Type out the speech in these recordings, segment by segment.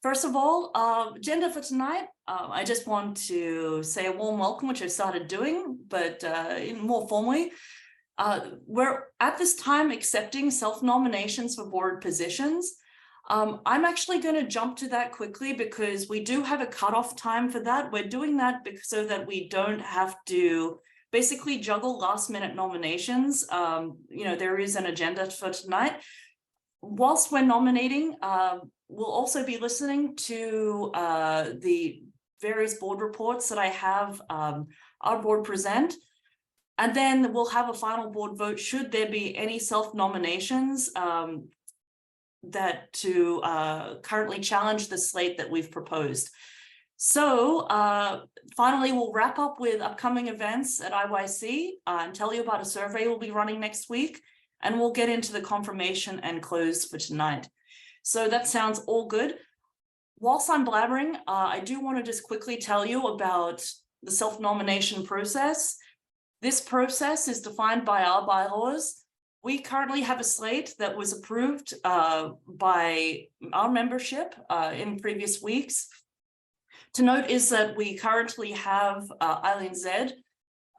First of all, agenda for tonight, I just want to say a warm welcome, which I started doing, but more formally. We're at this time accepting self-nominations for board positions. I'm actually going to jump to that quickly because we do have a cutoff time for that. We're doing that so that we don't have to basically juggle last-minute nominations. There is an agenda for tonight. Whilst we're nominating, we'll also be listening to the various board reports that I have our board present. And then we'll have a final board vote should there be any self-nominations that to currently challenge the slate that we've proposed. So finally, we'll wrap up with upcoming events at IYC and tell you about a survey we'll be running next week. And we'll get into the confirmation and close for tonight. So that sounds all good. Whilst I'm blabbering, I do want to just quickly tell you about the self-nomination process. This process is defined by our bylaws. We currently have a slate that was approved by our membership in previous weeks. To note is that we currently have Eileen Zed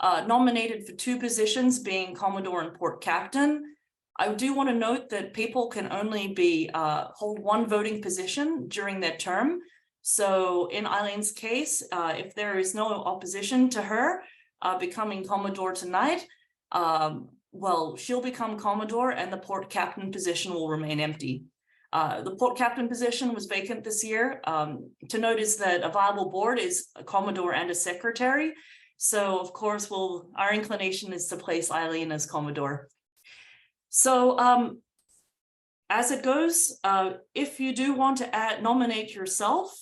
nominated for 2 positions, being Commodore and Port Captain. I do want to note that people can only hold 1 voting position during their term. So in Eileen's case, if there is no opposition to her becoming Commodore tonight, well, she'll become Commodore and the Port Captain position will remain empty. The Port Captain position was vacant this year. To note is that a viable board is a Commodore and a secretary. So of course, our inclination is to place Eileen as Commodore. So as it goes, if you do want to nominate yourself,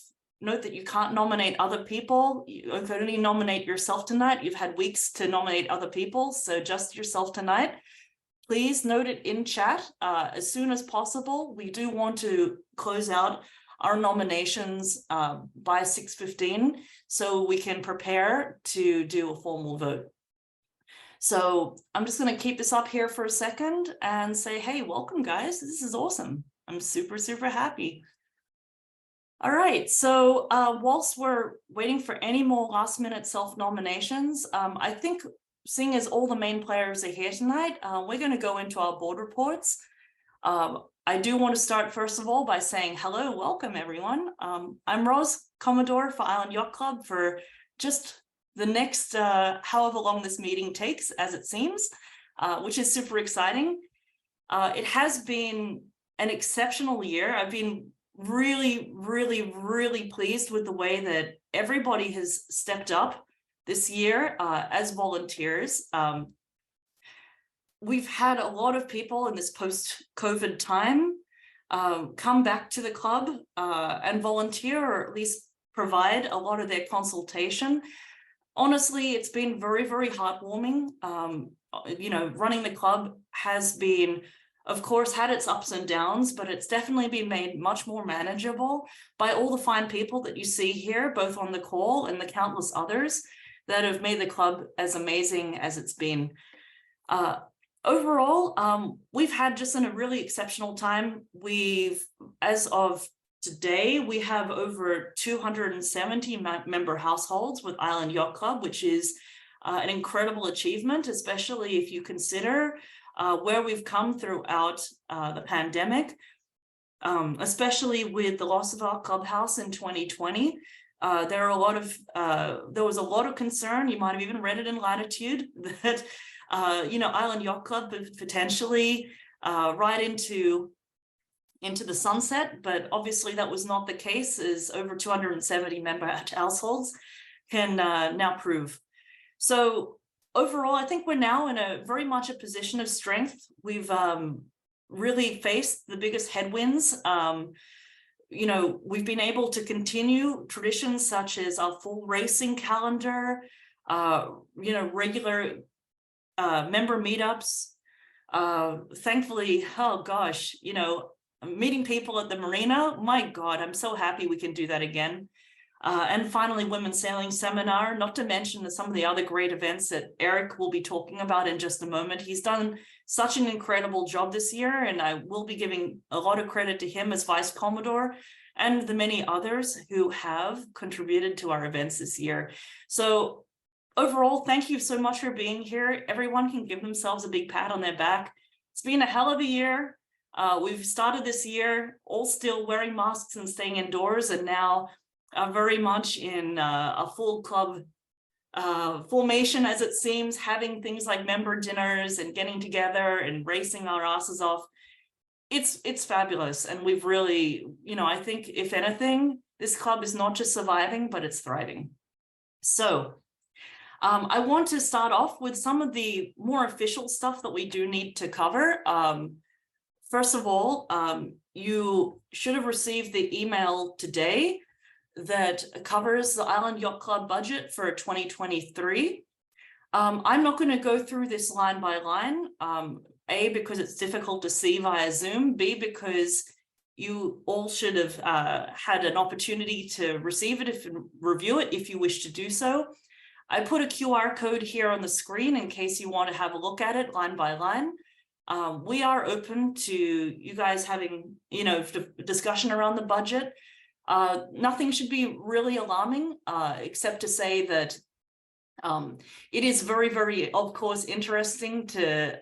note that you can't nominate other people. You can only nominate yourself tonight. You've had weeks to nominate other people, so just yourself tonight. Please note it in chat as soon as possible. We do want to close out our nominations by 6:15 so we can prepare to do a formal vote. So I'm just going to keep this up here for a second and say, hey, welcome guys. This is awesome. I'm super, super happy. All right, so whilst we're waiting for any more last minute self-nominations, I think seeing as all the main players are here tonight, we're going to go into our board reports. I do want to start, first of all, by saying hello, welcome, everyone. I'm Roz, Commodore for Island Yacht Club for just the next however long this meeting takes, as it seems, which is super exciting. It has been an exceptional year. I've been really, really, really pleased with the way that everybody has stepped up this year as volunteers. We've had a lot of people in this post-COVID time come back to the club and volunteer, or at least provide a lot of their consultation. Honestly, it's been very, very heartwarming. Running the club has been, of course, had its ups and downs, but it's definitely been made much more manageable by all the fine people that you see here, both on the call and the countless others that have made the club as amazing as it's been. Overall, we've had just a really exceptional time. As of today, we have over 270 member households with Island Yacht Club, which is an incredible achievement, especially if you consider where we've come throughout the pandemic, especially with the loss of our clubhouse in 2020. There was a lot of concern. You might have even read it in Latitude that Island Yacht Club potentially right into the sunset, but obviously that was not the case, as over 270 member households can now prove. So overall, I think we're now in a very much a position of strength. We've really faced the biggest headwinds. We've been able to continue traditions such as our full racing calendar, regular member meetups. Thankfully, oh gosh, meeting people at the marina, my God, I'm so happy we can do that again. And finally, Women's Sailing Seminar, not to mention some of the other great events that Eric will be talking about in just a moment. He's done such an incredible job this year, and I will be giving a lot of credit to him as Vice Commodore and the many others who have contributed to our events this year. So overall, thank you so much for being here. Everyone can give themselves a big pat on their back. It's been a hell of a year. We've started this year all still wearing masks and staying indoors, and now very much in a full club formation, as it seems, having things like member dinners and getting together and racing our asses off. It's fabulous. And we've really, I think if anything, this club is not just surviving, but it's thriving. So I want to start off with some of the more official stuff that we do need to cover. First of all, you should have received the email today that covers the Island Yacht Club budget for 2023. I'm not going to go through this line by line, A, because it's difficult to see via Zoom, B, because you all should have had an opportunity to receive it and review it if you wish to do so. I put a QR code here on the screen in case you want to have a look at it line by line. We are open to you guys having, discussion around the budget. Nothing should be really alarming, except to say that it is very, very, of course, interesting to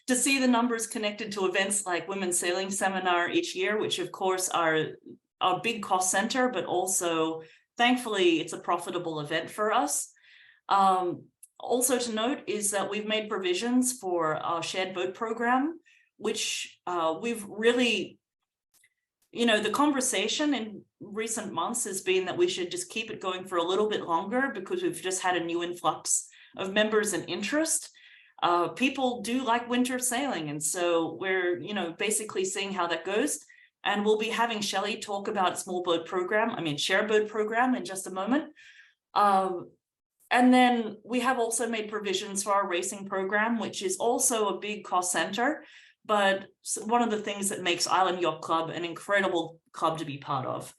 to see the numbers connected to events like Women's Sailing Seminar each year, which of course are a big cost center, but also, thankfully, it's a profitable event for us. Also to note is that we've made provisions for our shared boat program, which we've really, the conversation in recent months has been that we should just keep it going for a little bit longer because we've just had a new influx of members and interest. People do like winter sailing, and so we're, basically seeing how that goes. And we'll be having Shelley talk about share boat program in just a moment. And then we have also made provisions for our racing program, which is also a big cost center, but one of the things that makes Island Yacht Club an incredible club to be part of.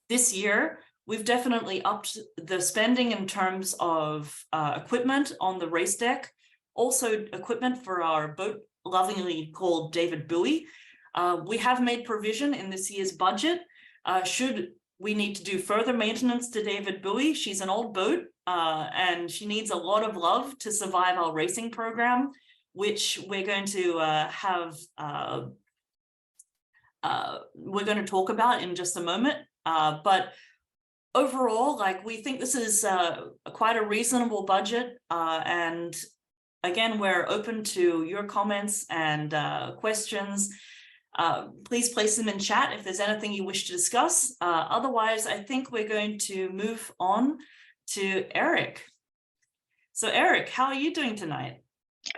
This year, we've definitely upped the spending in terms of equipment on the race deck, also equipment for our boat lovingly called David Bowie. We have made provision in this year's budget. Should we need to do further maintenance to David Bowie. She's an old boat and she needs a lot of love to survive our racing program, which we're going to we're going to talk about in just a moment. But overall, we think this is quite a reasonable budget. And again, we're open to your comments and questions. Please place them in chat if there's anything you wish to discuss. Otherwise, I think we're going to move on to Eric. So Eric, how are you doing tonight?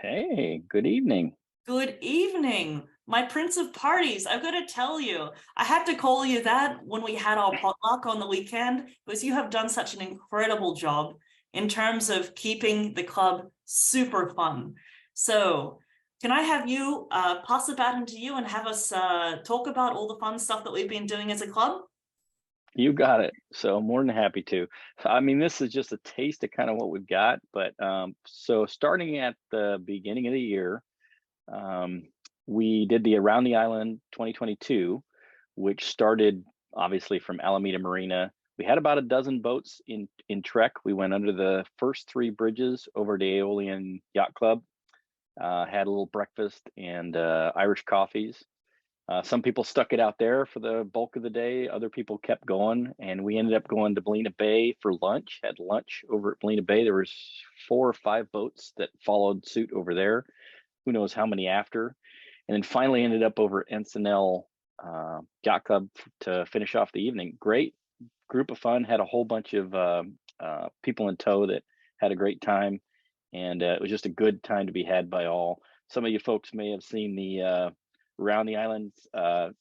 Hey, good evening. Good evening. My Prince of Parties. I've got to tell you, I had to call you that when we had our potluck on the weekend, because you have done such an incredible job in terms of keeping the club super fun. So can I have you pass the baton to you and have us talk about all the fun stuff that we've been doing as a club? You got it. So I'm more than happy to. I mean, this is just a taste of kind of what we've got. But so starting at the beginning of the year, we did the Around the Island 2022, which started obviously from Alameda Marina. We had about a dozen boats in Trek. We went under the first 3 bridges over to Aeolian Yacht Club. Had a little breakfast and Irish coffees. Some people stuck it out there for the bulk of the day. Other people kept going, and we ended up going to Ballina Bay for lunch. Had lunch over at Ballina Bay. There was 4 or 5 boats that followed suit over there. Who knows how many after. And then finally ended up over at Encinal Yacht Club to finish off the evening. Great group of fun. Had a whole bunch of people in tow that had a great time. And it was just a good time to be had by all. Some of you folks may have seen the Around the Island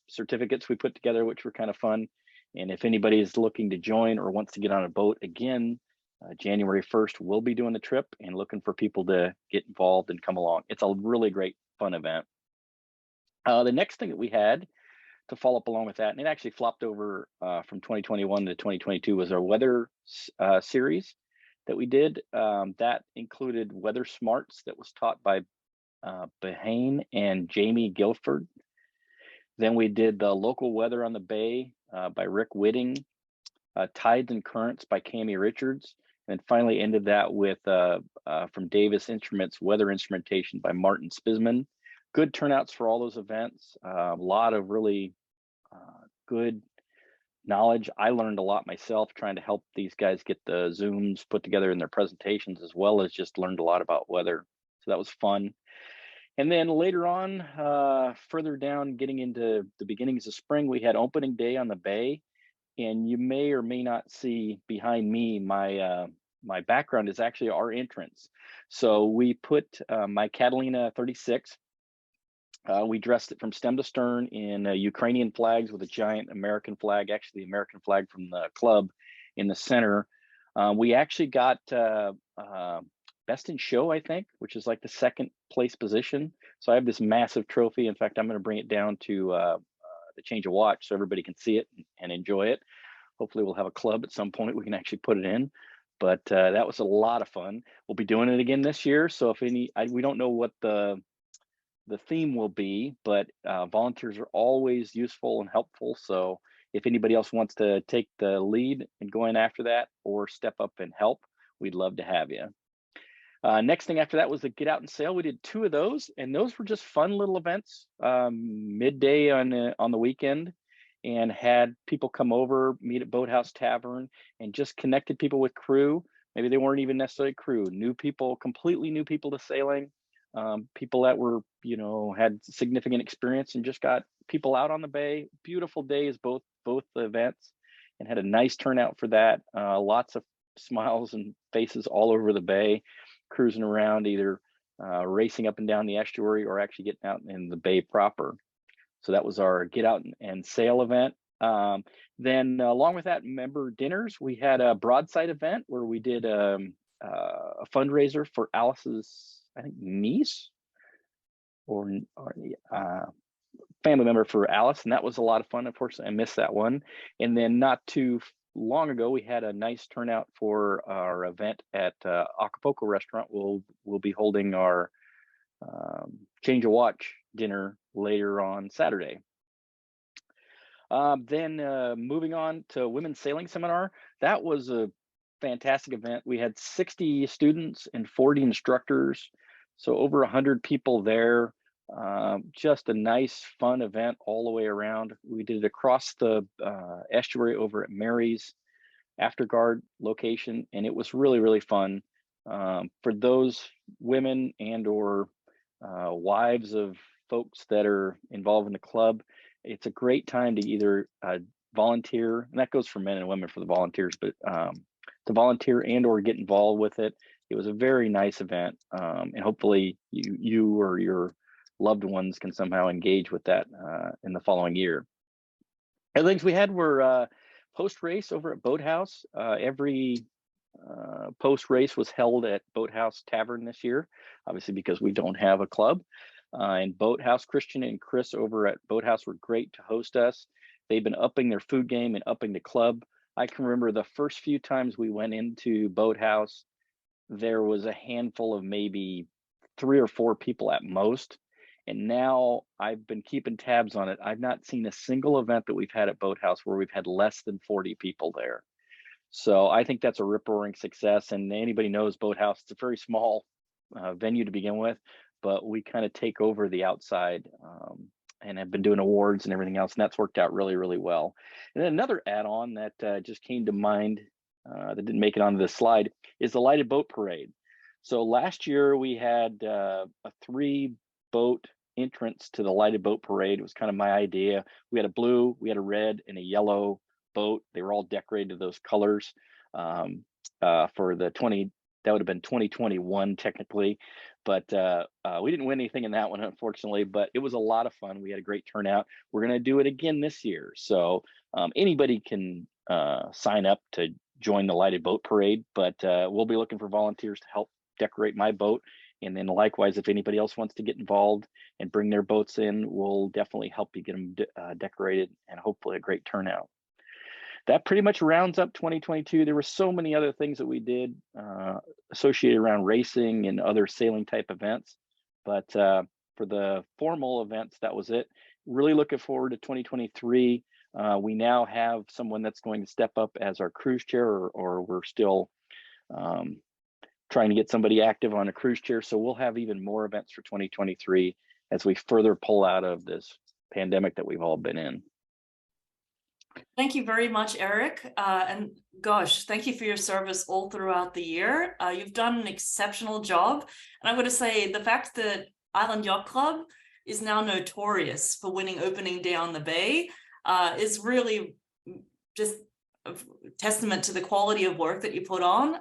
certificates we put together, which were kind of fun. And if anybody is looking to join or wants to get on a boat again, January 1st, we'll be doing the trip and looking for people to get involved and come along. It's a really great, fun event. The next thing that we had to follow up along with that, and it actually flopped over from 2021 to 2022 was our weather series that we did. That included weather smarts that was taught by Behane and Jamie Guilford. Then we did the local weather on the bay by Rick Whitting, Tides and Currents by Cami Richards, and finally ended that with from Davis Instruments weather instrumentation by Martin Spisman. Good turnouts for all those events. A lot of really good knowledge. I learned a lot myself trying to help these guys get the Zooms put together in their presentations, as well as just learned a lot about weather. So that was fun. And then later on, further down, getting into the beginnings of spring, we had opening day on the bay. And you may or may not see behind me, my background is actually our entrance. So we put my Catalina 36. We dressed it from stem to stern in Ukrainian flags with a giant American flag, actually the American flag from the club in the center. We actually got best in show, I think, which is like the second place position. So I have this massive trophy. In fact, I'm going to bring it down to the Change of Watch so everybody can see it and enjoy it. Hopefully we'll have a club at some point we can actually put it in. But that was a lot of fun. We'll be doing it again this year. So if we don't know what the theme will be, but volunteers are always useful and helpful. So if anybody else wants to take the lead and go in after that or step up and help, we'd love to have you. Next thing after that was the Get Out and Sail. We did 2 of those, and those were just fun little events, midday on the weekend, and had people come over, meet at Boathouse Tavern, and just connected people with crew. Maybe they weren't even necessarily crew, new people, completely new people to sailing, people that were, had significant experience, and just got people out on the bay. Beautiful days, both the events, and had a nice turnout for that. Lots of smiles and faces all over the bay, cruising around, either racing up and down the estuary or actually getting out in the bay proper. So that was our Get Out and Sail event. Then along with that, member dinners, we had a broadside event where we did a fundraiser for Alice's, I think, niece or family member for Alice, and that was a lot of fun. Unfortunately, I missed that one. And then not too long ago, we had a nice turnout for our event at Acapulco restaurant. We'll be holding our Change of Watch dinner later on Saturday. Then moving on to Women's Sailing Seminar, that was a fantastic event. We had 60 students and 40 instructors, so over 100 people there. Just a nice, fun event all the way around. We did it across the estuary over at Mary's Afterguard location, and it was really, really fun. For those women and or wives of folks that are involved in the club, it's a great time to either volunteer, and that goes for men and women for the volunteers, but to volunteer and or get involved with it. It was a very nice event, and hopefully you or your loved ones can somehow engage with that in the following year. Other things we had were post-race over at Boathouse. Every post-race was held at Boathouse Tavern this year, obviously because we don't have a club. And Boathouse, Christian and Chris over at Boathouse were great to host us. They've been upping their food game and upping the club. I can remember the first few times we went into Boathouse, there was a handful of maybe 3 or 4 people at most. And now I've been keeping tabs on it. I've not seen a single event that we've had at Boathouse where we've had less than 40 people there. So I think that's a rip-roaring success. And anybody knows Boathouse, it's a very small venue to begin with, but we kind of take over the outside and have been doing awards and everything else. And that's worked out really, really well. And then another add-on that just came to mind that didn't make it onto this slide is the Lighted Boat Parade. So last year we had a 3-boat entrance to the Lighted Boat Parade. It was kind of my idea. We had a blue, we had a red, and a yellow boat. They were all decorated those colors for the that would have been 2021 technically, but we didn't win anything in that one, unfortunately, but it was a lot of fun. We had a great turnout. We're going to do it again this year. So anybody can sign up to join the Lighted Boat Parade, but we'll be looking for volunteers to help decorate my boat And then likewise, if anybody else wants to get involved and bring their boats in, we'll definitely help you get them decorated and hopefully a great turnout. That pretty much rounds up 2022. There were so many other things that we did associated around racing and other sailing type events. But for the formal events, that was it. Really looking forward to 2023. We now have someone that's going to step up as our cruise chair, or we're still trying to get somebody active on a cruise chair. So we'll have even more events for 2023 as we further pull out of this pandemic that we've all been in. Thank you very much, Eric. And gosh, thank you for your service all throughout the year. You've done an exceptional job. And I'm going to say the fact that Island Yacht Club is now notorious for winning opening day on the bay is really just a testament to the quality of work that you put on.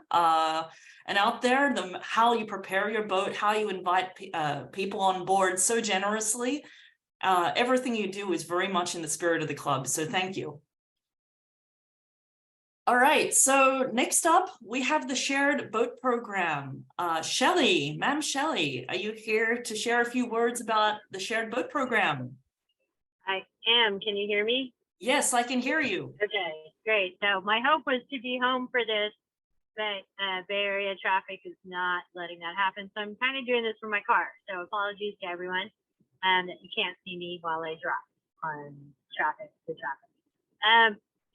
And out there, how you prepare your boat, how you invite people on board so generously. Everything you do is very much in the spirit of the club. So thank you. All right, so next up, we have the shared boat program. Shelley, Ma'am Shelley, are you here to share a few words about the shared boat program? I am. Can you hear me? Yes, I can hear you. Okay, great. So my hope was to be home for this, but Bay Area traffic is not letting that happen. So I'm kind of doing this from my car. So apologies to everyone that you can't see me while I drive on the traffic.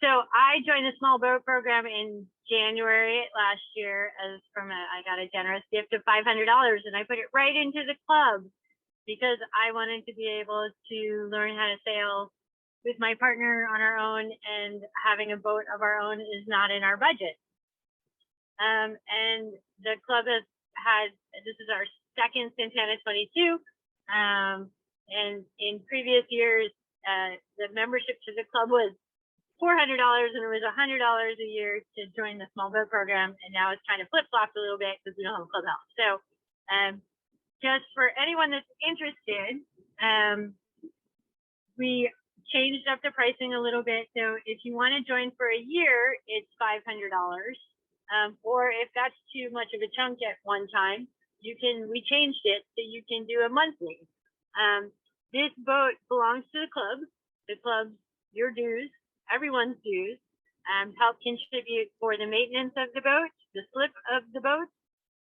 So I joined the small boat program in January last year I got a generous gift of $500 and I put it right into the club because I wanted to be able to learn how to sail with my partner on our own, and having a boat of our own is not in our budget. And the club this is our second Santana 22. And in previous years, the membership to the club was $400 and it was $100 a year to join the small boat program. And now it's kind of flip-flopped a little bit because we don't have a clubhouse. So just for anyone that's interested, we changed up the pricing a little bit. So if you want to join for a year, it's $500. Or if that's too much of a chunk at one time, we changed it so you can do a monthly. This boat belongs to the club. The club's your dues, everyone's dues, help contribute for the maintenance of the boat, the slip of the boat,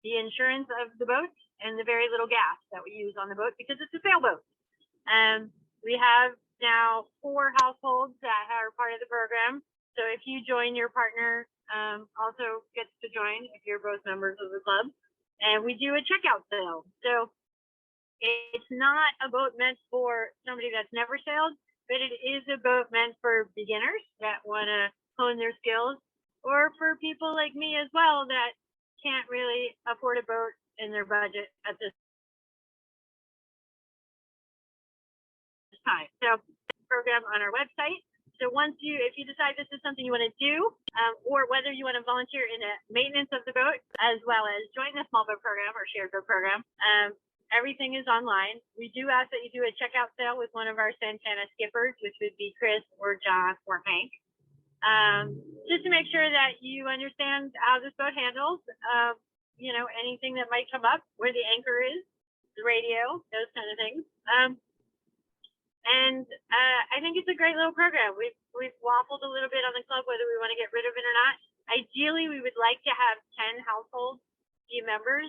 the insurance of the boat, and the very little gas that we use on the boat because it's a sailboat. We have now 4 households that are part of the program. So if you join, your partner also gets to join if you're both members of the club. And we do a checkout sale. So it's not a boat meant for somebody that's never sailed, but it is a boat meant for beginners that want to hone their skills, or for people like me as well that can't really afford a boat in their budget at this time. So program on our website. So if you decide this is something you want to do, or whether you want to volunteer in the maintenance of the boat, as well as join the small boat program or shared boat program, everything is online. We do ask that you do a checkout sale with one of our Santana skippers, which would be Chris or John or Hank, just to make sure that you understand how this boat handles, anything that might come up, where the anchor is, the radio, those kind of things. And I think it's a great little program. We've waffled a little bit on the club whether we want to get rid of it or not. Ideally, we would like to have 10 households be members,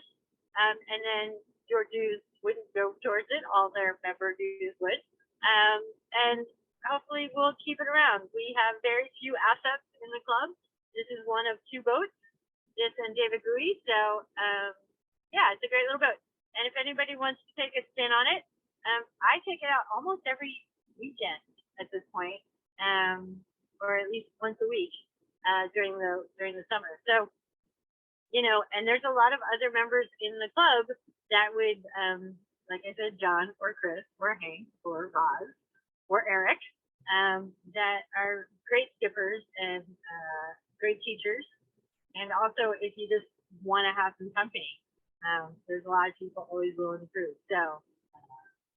and then your dues wouldn't go towards it. All their member dues would. And hopefully we'll keep it around. We have very few assets in the club. This is one of 2 boats, this and David Goody. So yeah, it's a great little boat. And if anybody wants to take a spin on it, I take it out almost every weekend at this point, or at least once a week during the summer. So, and there's a lot of other members in the club that would, like I said, John or Chris or Hank or Roz or Eric, that are great skippers and great teachers. And also, if you just want to have some company, there's a lot of people always willing to cruise. So,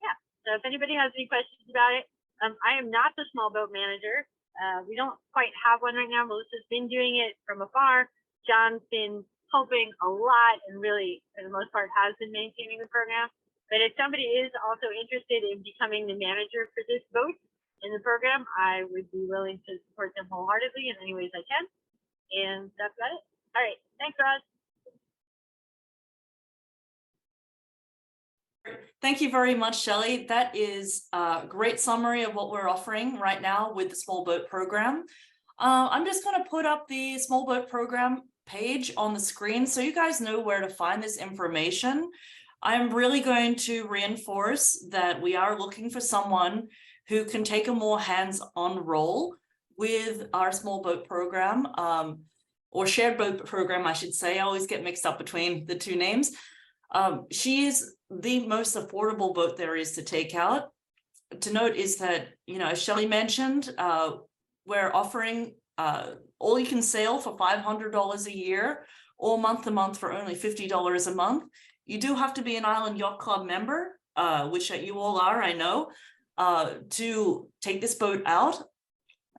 yeah. So if anybody has any questions about it, I am not the small boat manager. We don't quite have one right now. Melissa's been doing it from afar. John's been helping a lot and really, for the most part, has been maintaining the program. But if somebody is also interested in becoming the manager for this boat in the program, I would be willing to support them wholeheartedly in any ways I can. And that's about it. All right. Thanks, Roz. Thank you very much, Shelley. That is a great summary of what we're offering right now with the small boat program. I'm just going to put up the small boat program page on the screen so you guys know where to find this information. I'm really going to reinforce that we are looking for someone who can take a more hands-on role with our small boat program, or shared boat program, I should say. I always get mixed up between the two names. She is the most affordable boat there is to take out. To note is that, you know, as Shelley mentioned, we're offering all you can sail for $500 a year or month to month for only $50 a month. You do have to be an Island Yacht Club member, which you all are, I know, to take this boat out.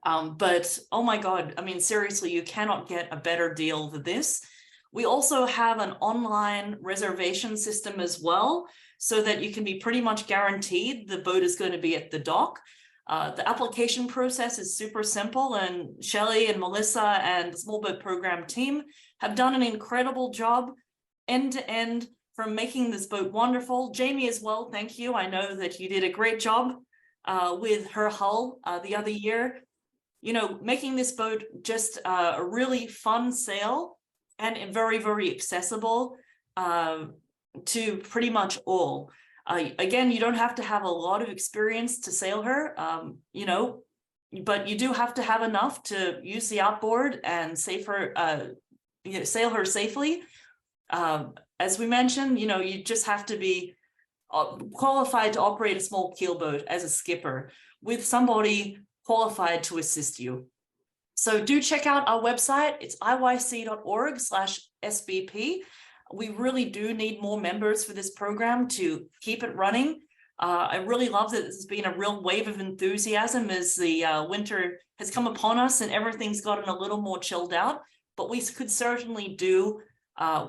But oh my God, I mean, seriously, you cannot get a better deal than this. We also have an online reservation system as well, so that you can be pretty much guaranteed the boat is going to be at the dock. The application process is super simple, and Shelley and Melissa and the small boat program team have done an incredible job end to end from making this boat wonderful. Jamie as well, thank you. I know that you did a great job with her hull the other year. You know, making this boat just a really fun sail and very, very accessible to pretty much all. Again, you don't have to have a lot of experience to sail her, you know, but you do have to have enough to use the outboard and sail her safely. As we mentioned, you know, you just have to be qualified to operate a small keelboat as a skipper with somebody qualified to assist you. So do check out our website. It's iyc.org/SBP. We really do need more members for this program to keep it running. I really love that there's been a real wave of enthusiasm as the winter has come upon us and everything's gotten a little more chilled out, but we could certainly do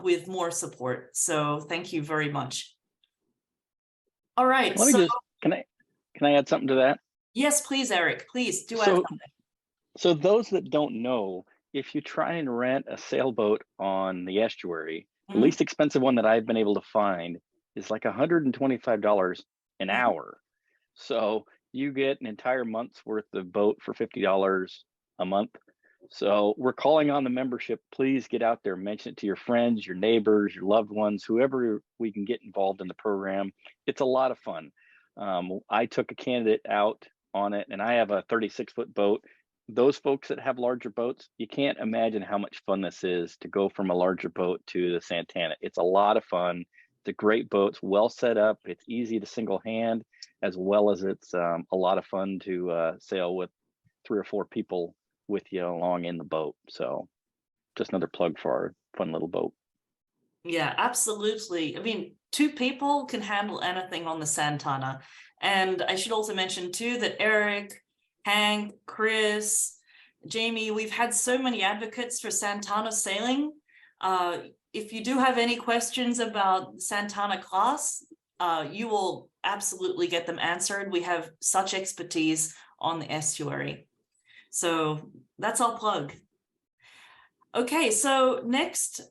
with more support. So thank you very much. All right. Let me just, can I add something to that? Yes, please, Eric, please do add something. So those that don't know, if you try and rent a sailboat on the estuary, the least expensive one that I've been able to find is like $125 an hour. So you get an entire month's worth of boat for $50 a month. So we're calling on the membership. Please get out there, mention it to your friends, your neighbors, your loved ones, whoever we can get involved in the program. It's a lot of fun. I took a candidate out on it, and I have a 36-foot boat. Those folks that have larger boats, you can't imagine how much fun this is to go from a larger boat to the Santana. It's a lot of fun. It's a great boat. It's well set up. It's easy to single hand, as well as it's a lot of fun to sail with 3 or 4 people with you along in the boat. So just another plug for our fun little boat. Yeah, absolutely. I mean, 2 people can handle anything on the Santana. And I should also mention too that Eric, Hank, Chris, Jamie, we've had so many advocates for Santana sailing. If you do have any questions about Santana class, you will absolutely get them answered. We have such expertise on the estuary. So that's our plug. Okay, so next,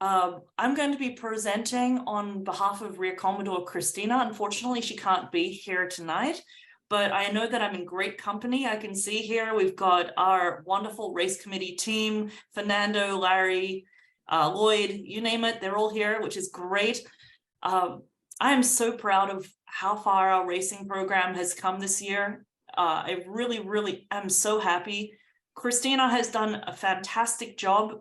I'm going to be presenting on behalf of Rear Commodore Christina. Unfortunately, she can't be here tonight, but I know that I'm in great company. I can see here we've got our wonderful race committee team, Fernando, Larry, Lloyd, you name it, they're all here, which is great. I am so proud of how far our racing program has come this year. I really, really am so happy. Christina has done a fantastic job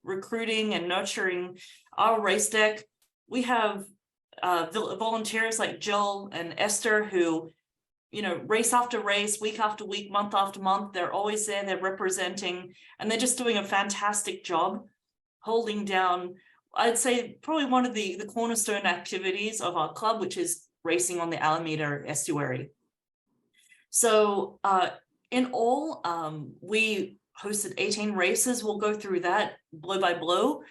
recruiting and nurturing our race deck. We have volunteers like Jill and Esther who, you know, race after race, week after week, month after month, they're always there, they're representing, and they're just doing a fantastic job holding down, I'd say, probably one of the cornerstone activities of our club, which is racing on the Alameda estuary. So in all, we hosted 18 races. We'll go through that blow by blow.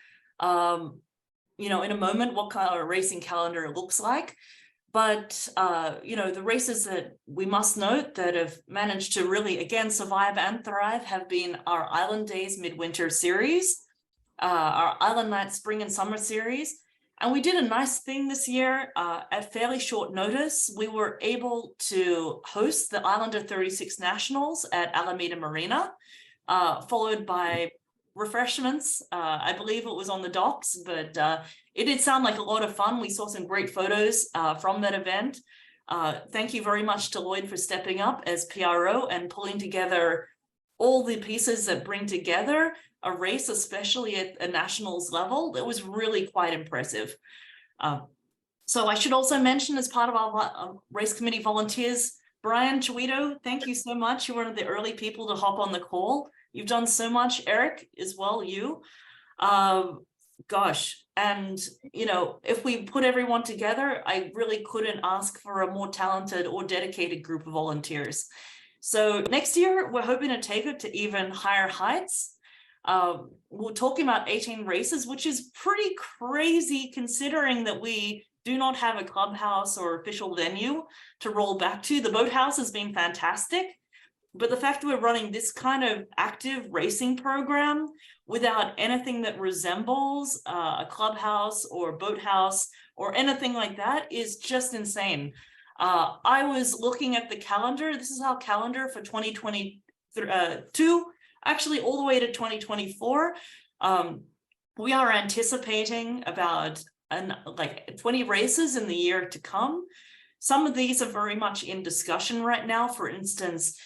you know, in a moment what kind of racing calendar looks like. But, you know, the races that we must note that have managed to really, again, survive and thrive have been our Island Days Midwinter Series, our Island Night Spring and Summer Series. And we did a nice thing this year at fairly short notice. We were able to host the Islander 36 Nationals at Alameda Marina, followed by refreshments. I believe it was on the docks, but it did sound like a lot of fun. We saw some great photos from that event. Thank you very much to Lloyd for stepping up as PRO and pulling together all the pieces that bring together a race, especially at a nationals level. It was really quite impressive. So I should also mention, as part of our race committee volunteers, Brian Chiwito, thank you so much. You're one of the early people to hop on the call. You've done so much. Eric as well, you. Gosh, and you know, if we put everyone together, I really couldn't ask for a more talented or dedicated group of volunteers. So next year, we're hoping to take it to even higher heights. We're talking about 18 races, which is pretty crazy considering that we do not have a clubhouse or official venue to roll back to. The boathouse has been fantastic, but the fact that we're running this kind of active racing program without anything that resembles a clubhouse or boathouse or anything like that is just insane. I was looking at the calendar. This is our calendar for 2022, actually all the way to 2024. We are anticipating about like 20 races in the year to come. Some of these are very much in discussion right now. For instance,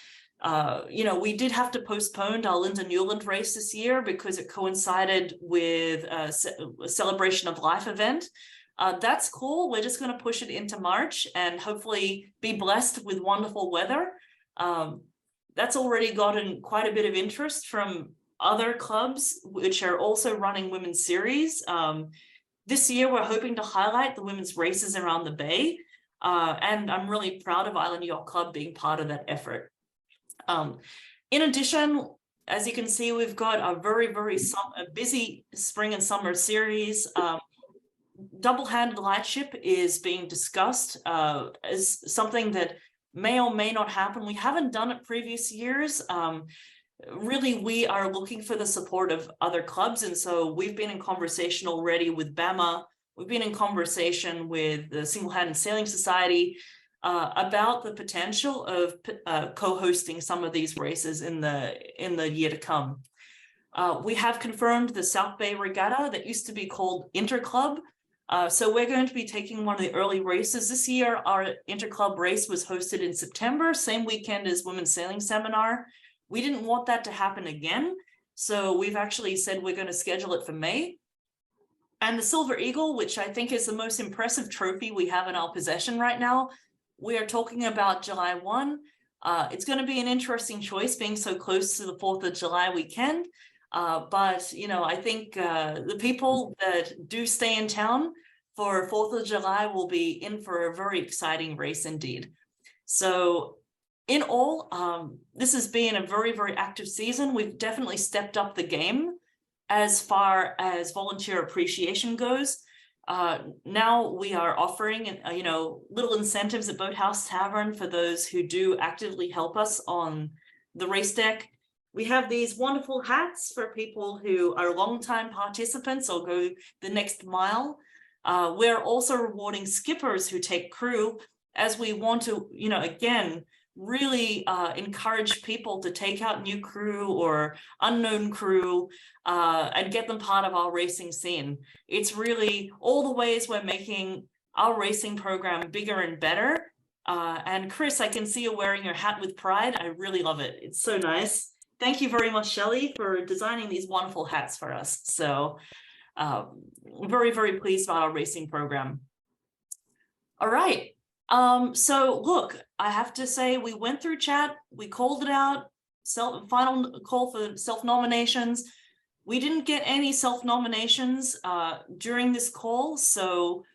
you know, we did have to postpone our Linda Newland race this year because it coincided with a Celebration of Life event. That's cool. We're just going to push it into March and hopefully be blessed with wonderful weather. That's already gotten quite a bit of interest from other clubs, which are also running women's series. This year, we're hoping to highlight the women's races around the Bay. And I'm really proud of Island Yacht Club being part of that effort. In addition, as you can see, we've got a very, very busy spring and summer series. Double-handed lightship is being discussed as something that may or may not happen. We haven't done it previous years. Really, we are looking for the support of other clubs. And so we've been in conversation already with BAMA. We've been in conversation with the Single-Handed Sailing Society about the potential of co-hosting some of these races in the year to come. We have confirmed the South Bay Regatta that used to be called Interclub. So we're going to be taking one of the early races. This year, our Interclub race was hosted in September, same weekend as Women's Sailing Seminar. We didn't want that to happen again. So we've actually said we're going to schedule it for May. And the Silver Eagle, which I think is the most impressive trophy we have in our possession right now, we are talking about July 1. It's going to be an interesting choice being so close to the 4th of July weekend. But, you know, I think the people that do stay in town for 4th of July will be in for a very exciting race indeed. So in all, this has been a very, very active season. We've definitely stepped up the game as far as volunteer appreciation goes. Now we are offering, you know, little incentives at Boathouse Tavern for those who do actively help us on the race deck. We have these wonderful hats for people who are longtime participants or go the next mile. We're also rewarding skippers who take crew, as we want to, you know, again, really encourage people to take out new crew or unknown crew and get them part of our racing scene. It's really all the ways we're making our racing program bigger and better. And Chris, I can see you wearing your hat with pride. I really love it. It's so nice. Thank you very much, Shelley, for designing these wonderful hats for us. So very, very pleased about our racing program. All right. So look, I have to say we went through chat, we called it out, final call for self-nominations. We didn't get any self-nominations during this call. So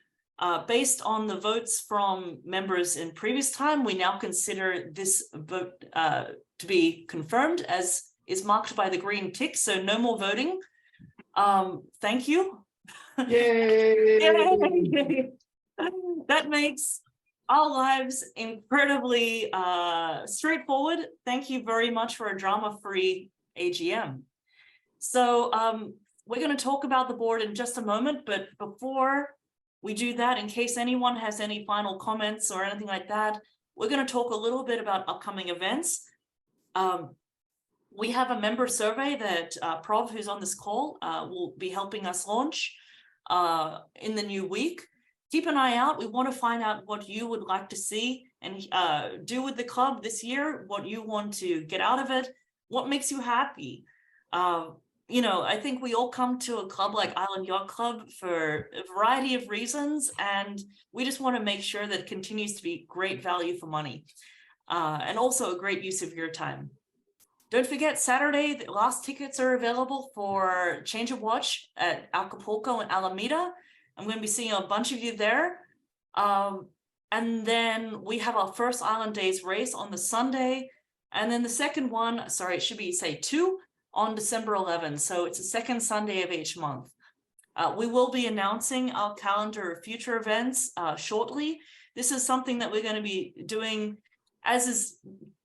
based on the votes from members in previous time, we now consider this vote to be confirmed, as is marked by the green tick. So no more voting. Thank you. Yay! Yay! That makes our lives incredibly straightforward. Thank you very much for a drama-free AGM. So we're going to talk about the board in just a moment, but before we do that, in case anyone has any final comments or anything like that, we're going to talk a little bit about upcoming events. We have a member survey that Prov, who's on this call, will be helping us launch in the new week. Keep an eye out. We want to find out what you would like to see and do with the club this year, what you want to get out of it, what makes you happy. You know, I think we all come to a club like Island Yacht Club for a variety of reasons, and we just want to make sure that it continues to be great value for money and also a great use of your time. Don't forget, Saturday, the last tickets are available for Change of Watch at Acapulco and Alameda. I'm going to be seeing a bunch of you there. And then we have our first Island Days race on the Sunday. And then the second one, sorry, it should be, say, 2 on December 11th. So it's the second Sunday of each month. We will be announcing our calendar of future events shortly. This is something that we're going to be doing, as is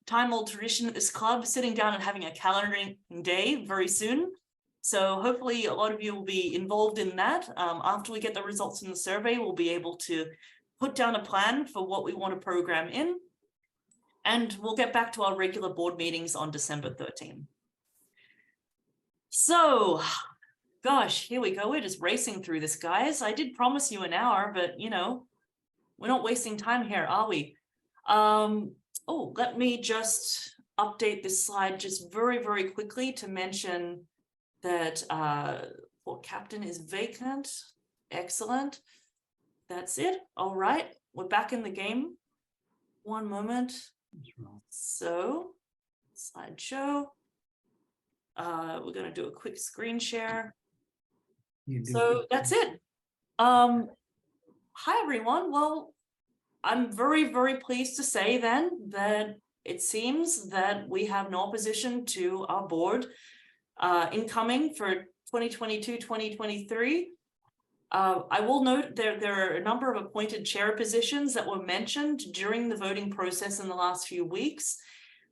time-old tradition at this club, sitting down and having a calendaring day very soon. So hopefully a lot of you will be involved in that. After we get the results in the survey, we'll be able to put down a plan for what we want to program in. And we'll get back to our regular board meetings on December 13th. So, gosh, here we go. We're just racing through this, guys. I did promise you an hour, but, you know, we're not wasting time here, are we? Oh, let me just update this slide just very, very quickly to mention that Port Captain is vacant. Excellent. That's it. All right. We're back in the game. One moment. So, slideshow. We're going to do a quick screen share. So that's it. Hi, everyone. Well, I'm very, very pleased to say then that it seems that we have no opposition to our board incoming for 2022-2023. I will note there are a number of appointed chair positions that were mentioned during the voting process in the last few weeks.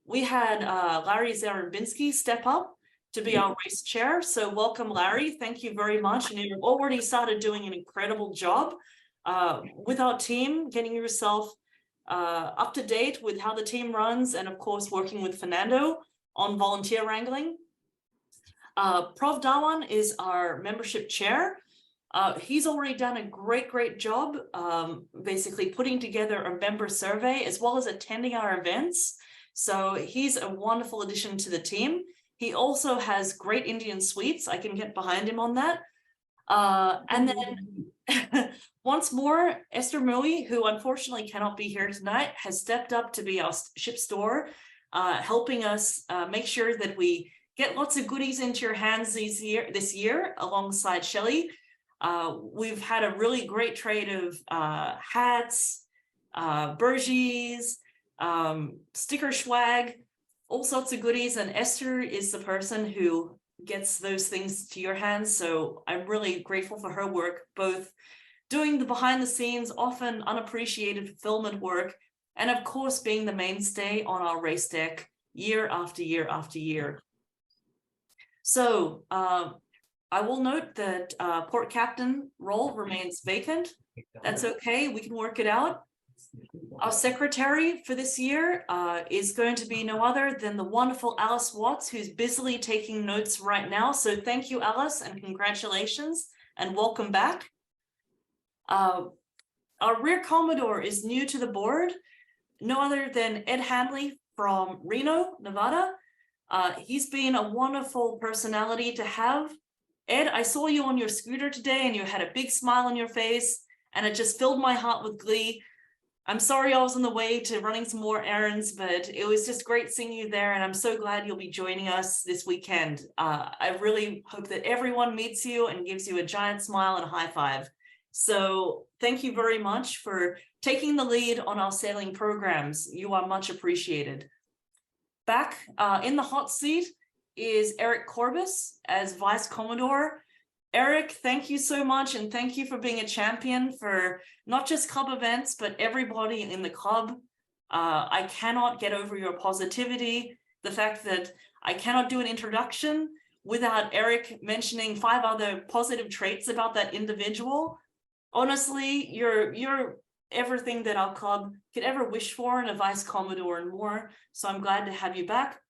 We had Larry Zarabinski step up to be our race chair. So welcome, Larry. Thank you very much. And you've already started doing an incredible job with our team, getting yourself up to date with how the team runs, and of course, working with Fernando on volunteer wrangling. Prov Dawan is our membership chair. He's already done a great job, basically putting together a member survey as well as attending our events. So he's a wonderful addition to the team. He also has great Indian sweets. I can get behind him on that. And then once more, Esther Moe, who unfortunately cannot be here tonight, has stepped up to be our ship store, helping us make sure that we get lots of goodies into your hands this year alongside Shelley. We've had a really great trade of hats, burgies, sticker swag, all sorts of goodies. And Esther is the person who gets those things to your hands. So I'm really grateful for her work, both doing the behind the scenes, often unappreciated fulfillment work, and of course, being the mainstay on our race deck year after year after year. So I will note that Port Captain role remains vacant. That's okay, we can work it out. Our secretary for this year is going to be no other than the wonderful Alice Watts, who's busily taking notes right now. So thank you, Alice, and congratulations, and welcome back. Our rear Commodore is new to the board, no other than Ed Hadley from Reno, Nevada. He's been a wonderful personality to have. Ed, I saw you on your scooter today and you had a big smile on your face, and it just filled my heart with glee. I'm sorry I was on the way to running some more errands, but it was just great seeing you there, and I'm so glad you'll be joining us this weekend. I really hope that everyone meets you and gives you a giant smile and a high five. So thank you very much for taking the lead on our sailing programs. You are much appreciated. Back in the hot seat is Eric Corbus as Vice Commodore. Eric, thank you so much. And thank you for being a champion for not just club events, but everybody in the club. I cannot get over your positivity. The fact that I cannot do an introduction without Eric mentioning 5 other positive traits about that individual. Honestly, you're everything that our club could ever wish for in a Vice Commodore and more. So I'm glad to have you back.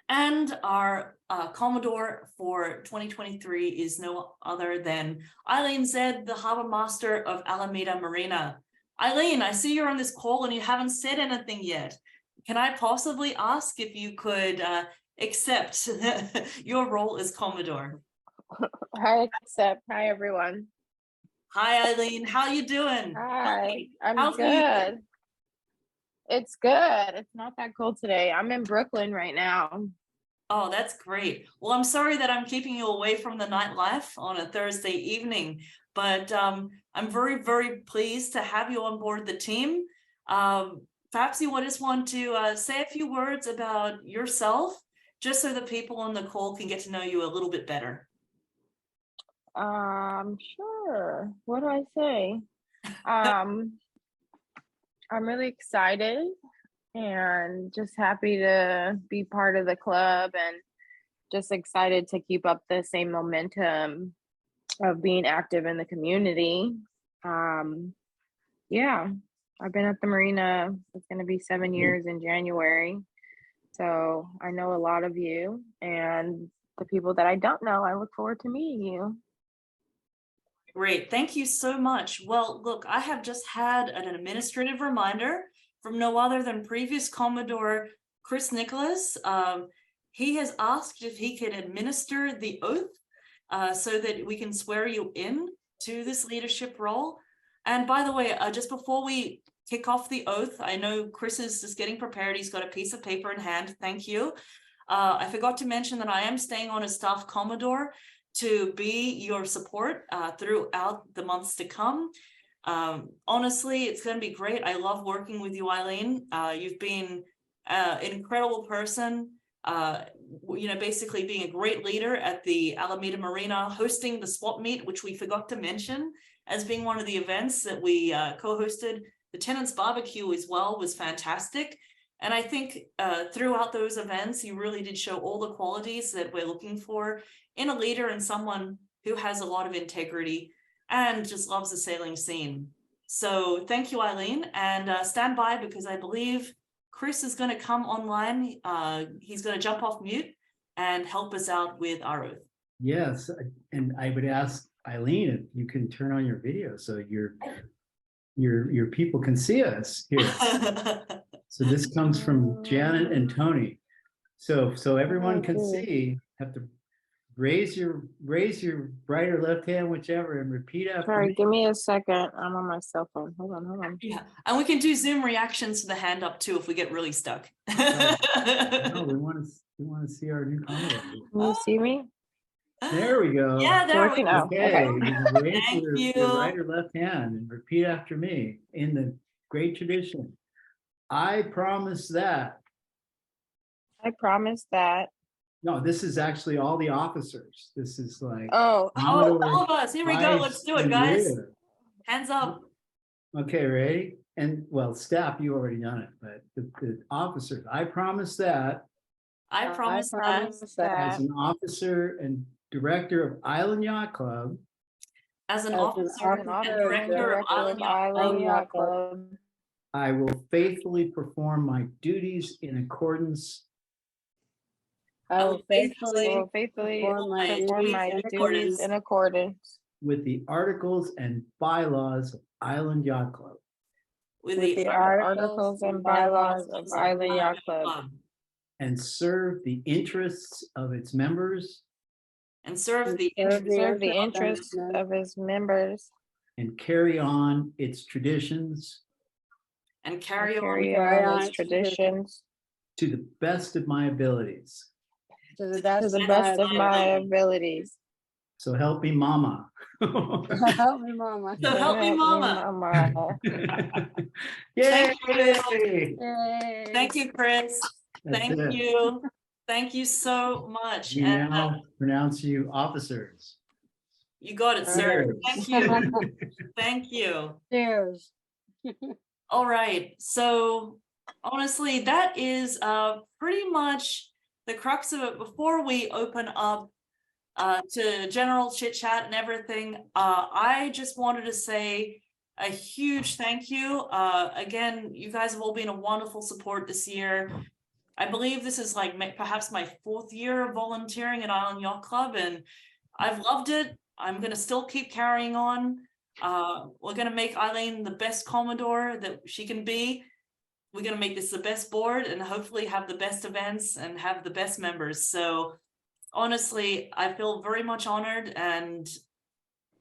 And our Commodore for 2023 is no other than Eileen Zed, the Harbor Master of Alameda Marina. Eileen, I see you're on this call and you haven't said anything yet. Can I possibly ask if you could accept your role as Commodore? I accept. Hi, everyone. Hi, Eileen. How you doing? Hi, I'm How's the- good. It's good. It's not that cold today. I'm in Brooklyn right now. Oh, that's great. Well, I'm sorry that I'm keeping you away from the nightlife on a Thursday evening, but I'm very, very pleased to have you on board the team. Perhaps you just want to say a few words about yourself, just so the people on the call can get to know you a little bit better. Sure. What do I say? I'm really excited and just happy to be part of the club and just excited to keep up the same momentum of being active in the community. Yeah, I've been at the marina. It's going to be 7 years in January. So I know a lot of you, and the people that I don't know, I look forward to meeting you. Great, thank you so much. Well, look, I have just had an administrative reminder from no other than previous Commodore Chris Nicholas. He has asked if he can administer the oath so that we can swear you in to this leadership role. And by the way, just before we kick off the oath, I know Chris is just getting prepared. He's got a piece of paper in hand. Thank you. I forgot to mention that I am staying on as staff Commodore to be your support throughout the months to come. Honestly, it's going to be great. I love working with you, Eileen. You've been an incredible person, basically being a great leader at the Alameda Marina, hosting the swap meet, which we forgot to mention as being one of the events that we co-hosted. The Tenants Barbecue as well was fantastic. And I think throughout those events, you really did show all the qualities that we're looking for in a leader and someone who has a lot of integrity and just loves the sailing scene. So thank you, Eileen, and stand by because I believe Chris is going to come online. He's going to jump off mute and help us out with our oath. Yes, and I would ask Eileen if you can turn on your video so your people can see us here. So this comes from Janet and Tony. So everyone can see. Have to raise your right or left hand, whichever, and repeat after Sorry, me. give me a second. I'm on my cell phone. Hold on. Yeah, and we can do Zoom reactions to the hand up too if we get really stuck. No, we want to see our new Commodore. Can you see me? There we go. Yeah, there we Working go. out. Okay, Okay. you can raise Thank your you. right or left hand and repeat after me in the great tradition. I promise that. I promise that. No, this is actually all the officers. This is like. Oh, Oh, all of us. Here we go. Let's do it, guys. Hands up. Okay, ready? And well, staff, you already done it, but the officers, I promise that I promise that as an officer and director of Island Yacht Club, as an As an officer and officer director of Island Yacht Club, I will faithfully perform my duties in accordance I will faithfully perform my duties duties in accordance with the articles and bylaws of Island Yacht Club, with with the the articles and bylaws of Island Yacht Club, and serve the interests of its members and serve the serve the interests of his members, and carry on its traditions and carry on its traditions to the best of my abilities. to the best of my abilities. So help me, Mama. Help me, Mama. So help me, Mama. Yay! Yay. Thank you, Chris. That's Thank it. you. Thank you so much. We And now pronounce you officers. You got it, sir. Thank you. Thank you. Cheers. All right. So honestly, that is pretty much the crux of it. Before we open up to general chit chat and everything, I just wanted to say a huge thank you. Again, you guys have all been a wonderful support this year. I believe this is like perhaps my 4th year of volunteering at Island Yacht Club, and I've loved it. I'm going to still keep carrying on. We're going to make Eileen the best Commodore that she can be. We're going to make this the best board and hopefully have the best events and have the best members. So honestly, I feel very much honored, and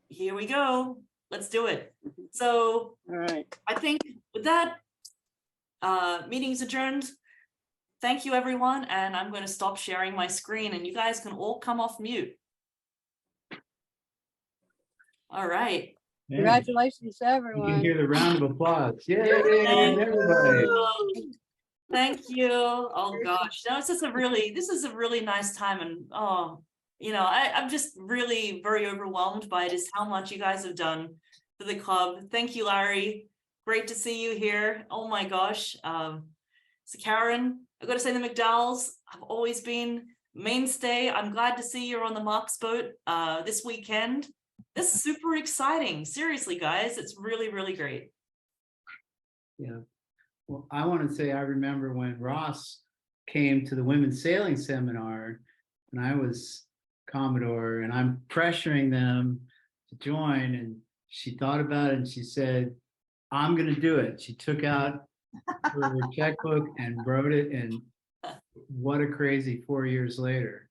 here we go. Let's do it. So All right. I think with that, meeting's adjourned. Thank you, everyone. And I'm going to stop sharing my screen and you guys can all come off mute. All right. Congratulations to You can everyone. hear the round of applause. Yay, everybody. Thank you. Oh gosh, no, this is a really nice time, and I'm just really very overwhelmed by just how much you guys have done for the club. Thank you, Larry. Great to see you here. Oh my gosh. So Karen, I've got to say the McDowells have always been mainstay. I'm glad to see you're on the Marks boat this weekend. This is super exciting. Seriously, guys, it's really, really great. Yeah. Well, I want to say I remember when Ross came to the women's sailing seminar and I was Commodore and I'm pressuring them to join, and she thought about it and she said, I'm going to do it. She took out her checkbook and wrote it, and what a crazy 4 years later.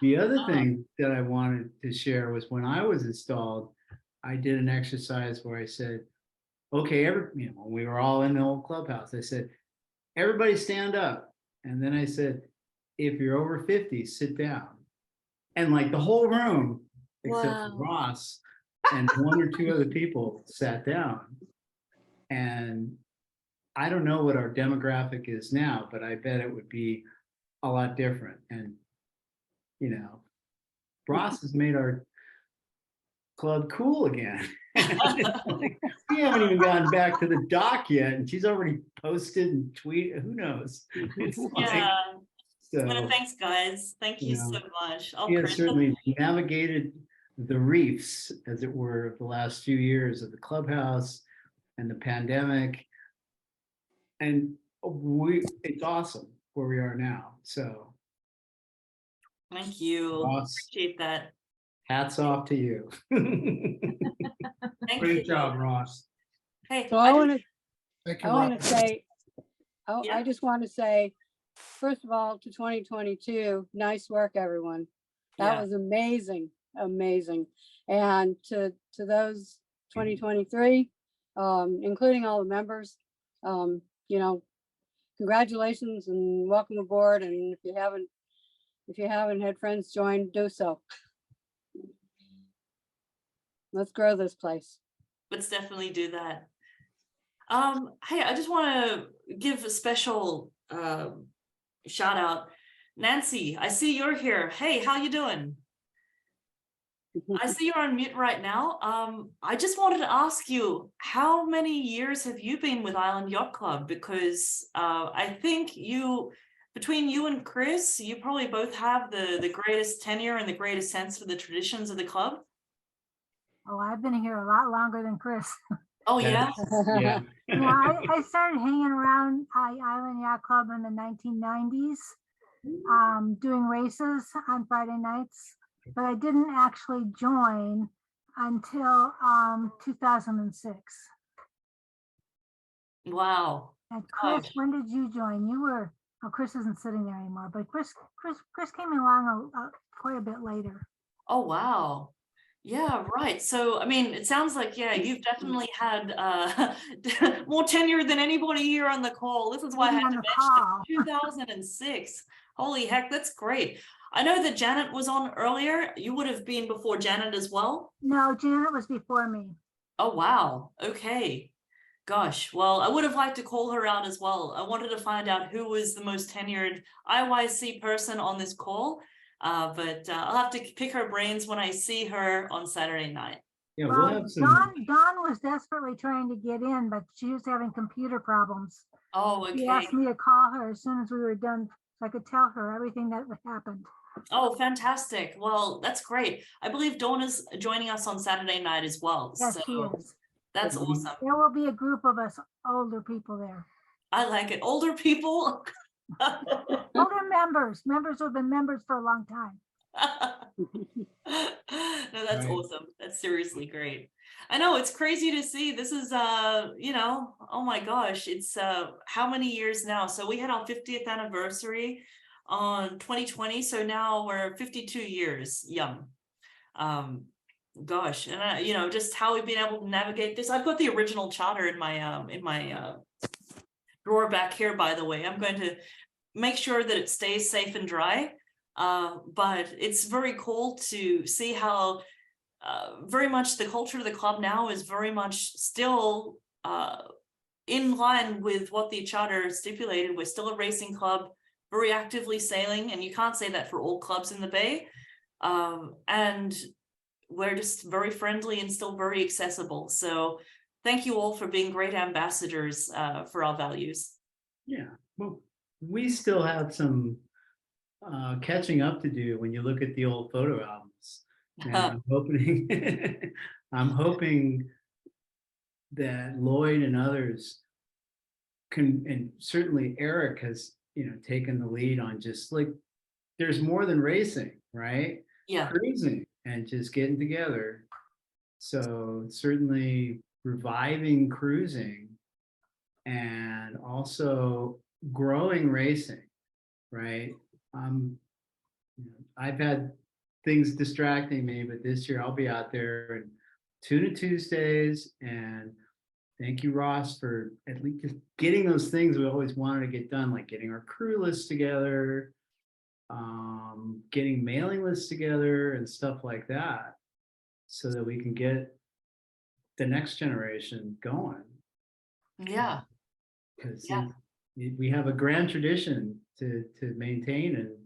The other thing that I wanted to share was when I was installed, I did an exercise where I said, okay, we were all in the old clubhouse. I said, everybody stand up. And then I said, if you're over 50, sit down. And like the whole room, except for Ross and 1 or 2 other people, sat down. And I don't know what our demographic is now, but I bet it would be a lot different. And, Ross has made our club cool again. We haven't even gotten back to the dock yet, and she's already posted and tweeted. Who knows? Yeah. So, thanks, guys. Thank you so much. She has certainly navigated the reefs, as it were, of the last few years of the clubhouse and the pandemic. And it's awesome where we are now. So thank you. Ross, appreciate that. Hats off to you. Great job, Ross. Hey, So I want to Yeah. I just want to say, first of all, to 2022, nice work, everyone. That was amazing, amazing. And to those 2023, including all the members, congratulations and welcome aboard. And if you haven't had friends join, do so. Let's grow this place. Let's definitely do that. Hey, I just want to give a special shout out. Nancy, I see you're here. Hey, how you doing? I see you're on mute right now. I just wanted to ask you, how many years have you been with Island Yacht Club? Because I think between you and Chris, you probably both have the greatest tenure and the greatest sense for the traditions of the club. Oh, I've been here a lot longer than Chris. Oh, yeah? Yeah. I started hanging around Island Yacht Club in the 1990s, doing races on Friday nights, but I didn't actually join until 2006. Wow. And Chris, when did you join? Chris isn't sitting there anymore, but Chris came along quite a bit later. Oh, wow. Yeah, right. So, I mean, it sounds like, you've definitely had more tenure than anybody here on the call. This is why I had to mention 2006. Holy heck, that's great. I know that Janet was on earlier. You would have been before Janet as well? No, Janet was before me. Oh, wow. Okay. Gosh, well, I would have liked to call her out as well. I wanted to find out who was the most tenured IYC person on this call. But I'll have to pick her brains when I see her on Saturday night. Yeah, Well, we'll have some. Dawn was desperately trying to get in, but she was having computer problems. Oh, She okay. asked me to call her as soon as we were done so I could tell her everything that happened. Oh, fantastic. Well, that's great. I believe Dawn is joining us on Saturday night as well. Yes, So she is. that's awesome. There will be a group of us older people there. I like it. Older people. Older members who've been members for a long time. No, that's Right. awesome. That's seriously great. I know it's crazy to see. This is you know, oh my gosh, it's how many years now? So we had our 50th anniversary on 2020, so now we're 52 years young. Gosh, and you know, just how we've been able to navigate this. I've got the original charter in my drawer back here, by the way. I'm going to make sure that it stays safe and dry. But it's very cool to see how very much the culture of the club now is very much still in line with what the charter stipulated. We're still a racing club, very actively sailing, and you can't say that for all clubs in the Bay. And we're just very friendly and still very accessible. So thank you all for being great ambassadors for our values. Yeah. Well, we still have some catching up to do when you look at the old photo albums. And I'm hoping that Lloyd and others can, and certainly Eric has, you know, taken the lead on just like, there's more than racing, right? Yeah. Cruising and just getting together. So certainly reviving cruising and also growing racing, right? I've had things distracting me, but this year I'll be out there and Tuna Tuesdays, and thank you, Ross, for at least just getting those things we always wanted to get done, like getting our crew list together, getting mailing lists together and stuff like that, so that we can get the next generation going. Yeah. Because we have a grand tradition to maintain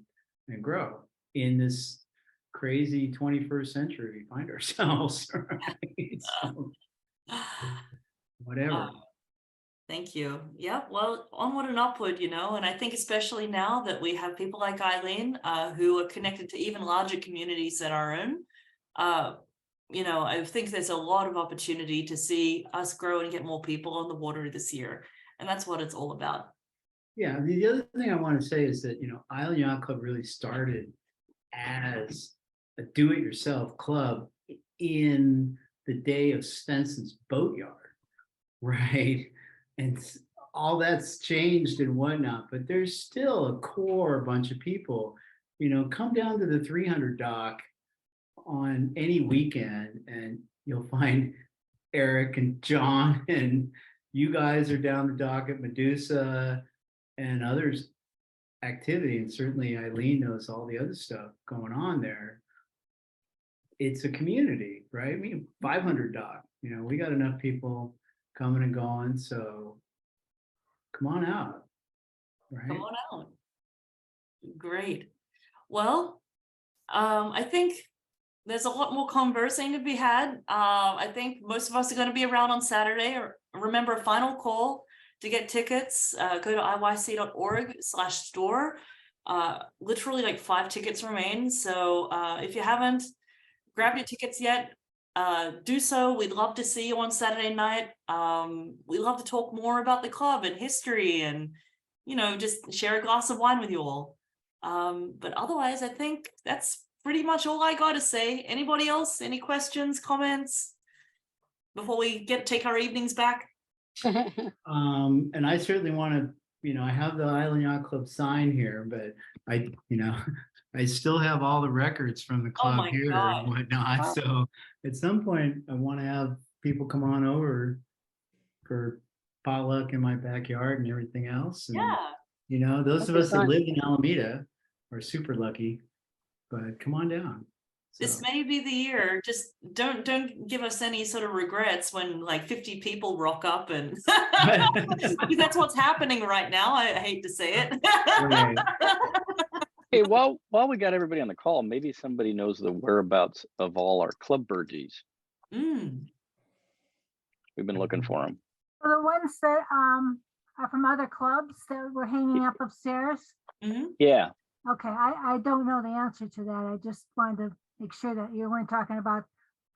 and grow in this crazy 21st century we find ourselves. Right? So, whatever. Thank you. Yeah, well, onward and upward, you know, and I think especially now that we have people like Eileen who are connected to even larger communities than our own, you know, I think there's a lot of opportunity to see us grow and get more people on the water this year. And that's what it's all about. Yeah, the other thing I want to say is that, you know, Island Yacht Club really started as a do-it-yourself club in the day of Stenson's Boatyard, right? And all that's changed and whatnot, but there's still a core bunch of people, you know, come down to the 300 dock on any weekend and you'll find Eric and John and you guys are down the dock at Medusa and others activity, and certainly Eileen knows all the other stuff going on there. It's a community, right? I mean, 500 dock, you know, we got enough people coming and going, so come on out, right? Come on out. Great. Well, I think there's a lot more conversing to be had. I think most of us are going to be around on Saturday. Remember, final call to get tickets. Go to iyc.org/store. Literally like 5 tickets remain. So if you haven't grabbed your tickets yet, do so. We'd love to see you on Saturday night. We'd love to talk more about the club and history and, you know, just share a glass of wine with you all. But otherwise, I think that's pretty much all I got to say. Anybody else? Any questions, comments before we take our evenings back? And I certainly want to, you know, I have the Island Yacht Club sign here, but I, you know, I still have all the records from the club here and whatnot. So at some point I want to have people come on over for potluck in my backyard and everything else. And, you know, those of us that live in Alameda are super lucky, but come on down. This may be the year. Just don't give us any sort of regrets when like 50 people rock up and because that's what's happening right now. I hate to say it. Right. Hey, while we got everybody on the call, maybe somebody knows the whereabouts of all our club burgies. Mm. We've been looking for them. So the ones that are from other clubs that were hanging up upstairs. Hmm. Yeah. Okay, I don't know the answer to that. I just wanted to make sure that you weren't talking about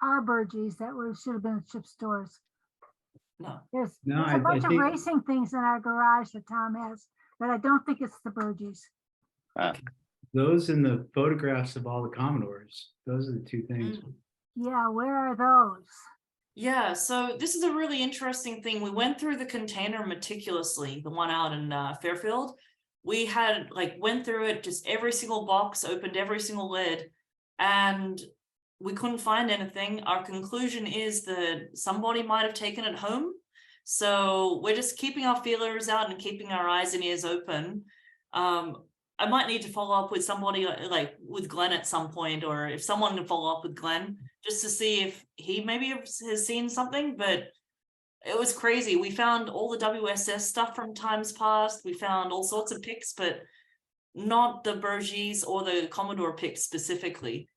our burgies that should have been ship stores. No. There's No, a I bunch of think- racing things in our garage that Tom has, but I don't think it's the burgies. Those in the photographs of all the Commodores. Those are the two things. Mm. Yeah, where are those? Yeah, so this is a really interesting thing. We went through the container meticulously, the one out in Fairfield. We had went through it, just every single box, opened every single lid, and we couldn't find anything. Our conclusion is that somebody might have taken it home. So we're just keeping our feelers out and keeping our eyes and ears open. I might need to follow up with somebody with Glenn at some point, or if someone can follow up with Glenn just to see if he maybe has seen something. But it was crazy. We found all the WSS stuff from times past. We found all sorts of pics, but not the Burgies or the Commodore pics specifically.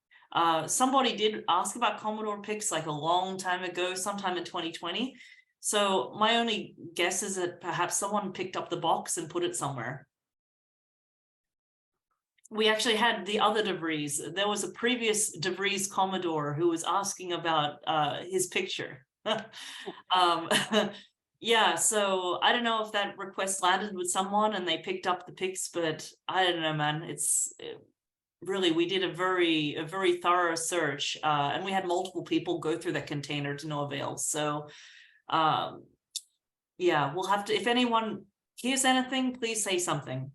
Somebody did ask about Commodore pics a long time ago, sometime in 2020. So my only guess is that perhaps someone picked up the box and put it somewhere. We actually had the other DeVries. There was a previous DeVries Commodore who was asking about his picture. Yeah, so I don't know if that request landed with someone and they picked up the pics, but I don't know, man. Really, we did a very thorough search, and we had multiple people go through that container to no avail. So yeah, we'll have to, if anyone hears anything, please say something.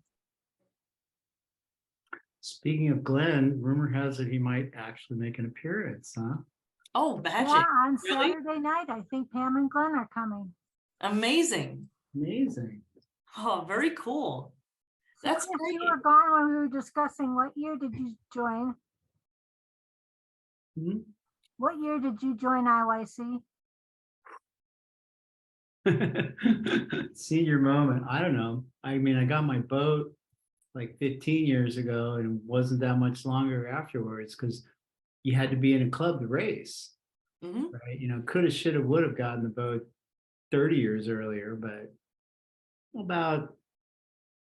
Speaking of Glenn, rumor has it he might actually make an appearance, huh? Oh, magic. Yeah, on Really? Saturday night, I think Pam and Glenn are coming. Amazing. Amazing. Oh, very cool. That's Chris, great. you were gone when we were discussing what year did you join? Hmm? What year did you join IYC? Senior moment. I don't know. I mean, I got my boat 15 years ago, and it wasn't that much longer afterwards because you had to be in a club to race, Mhm. right? Coulda, shoulda, would have gotten the boat 30 years earlier, but about,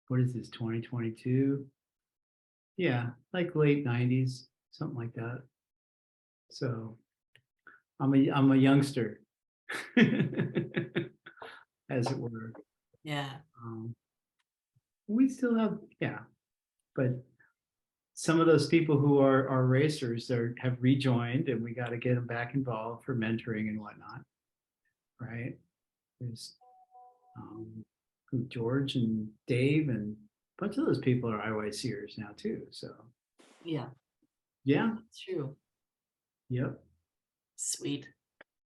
what is this, 2022? Yeah, late 90s, something like that. So I'm a youngster, as it were. Yeah. We still have, yeah, but some of those people who are racers have rejoined, and we got to get them back involved for mentoring and whatnot, right? There's George and Dave, and a bunch of those people are IYCers now too. So Yeah. yeah, True. yep. Sweet.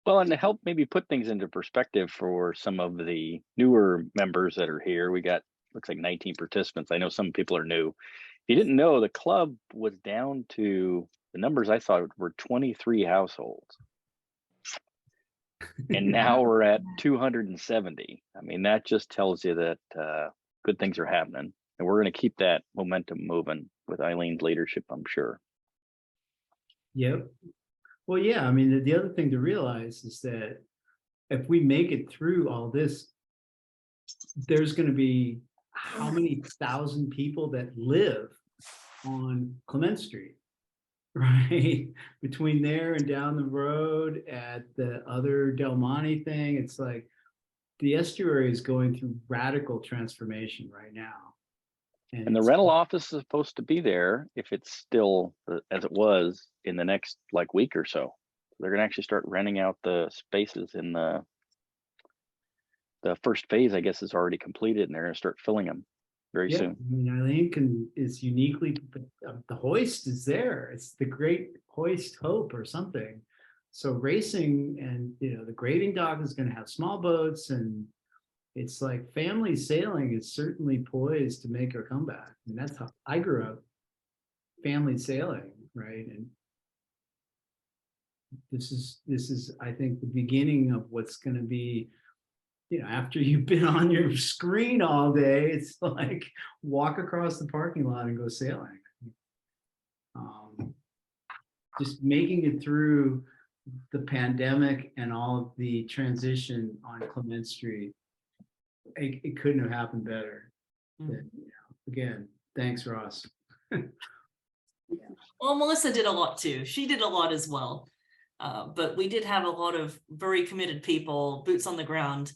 Well, and to help maybe put things into perspective for some of the newer members that are here, we got, looks like 19 participants. I know some people are new. If you didn't know, the club was down to, the numbers I thought were 23 households. And now we're at 270. I mean, that just tells you that good things are happening. And we're going to keep that momentum moving with Eileen's leadership, I'm sure. Yep. Well, yeah, I mean, the other thing to realize is that if we make it through all this, there's going to be how many thousand people that live on Clement Street, right? Between there and down the road at the other Del Monte thing, it's like the estuary is going through radical transformation right now. And the rental office is supposed to be there, if it's still as it was, in the next week or so. They're going to actually start renting out the spaces in the first phase, I guess, is already completed, and they're going to start filling them very soon. I mean, Eileen is uniquely, the hoist is there. It's the Great Hoist Hope or something. So racing and, the grading dock is going to have small boats, and it's like family sailing is certainly poised to make a comeback. I mean, that's how I grew up, family sailing, right? And this is, I think, the beginning of what's going to be, after you've been on your screen all day, it's like walk across the parking lot and go sailing. just making it through the pandemic and all of the transition on Clement Street. It couldn't have happened better. But, again, thanks, Ross. Well, Melissa did a lot too. She did a lot as well. But we did have a lot of very committed people, boots on the ground,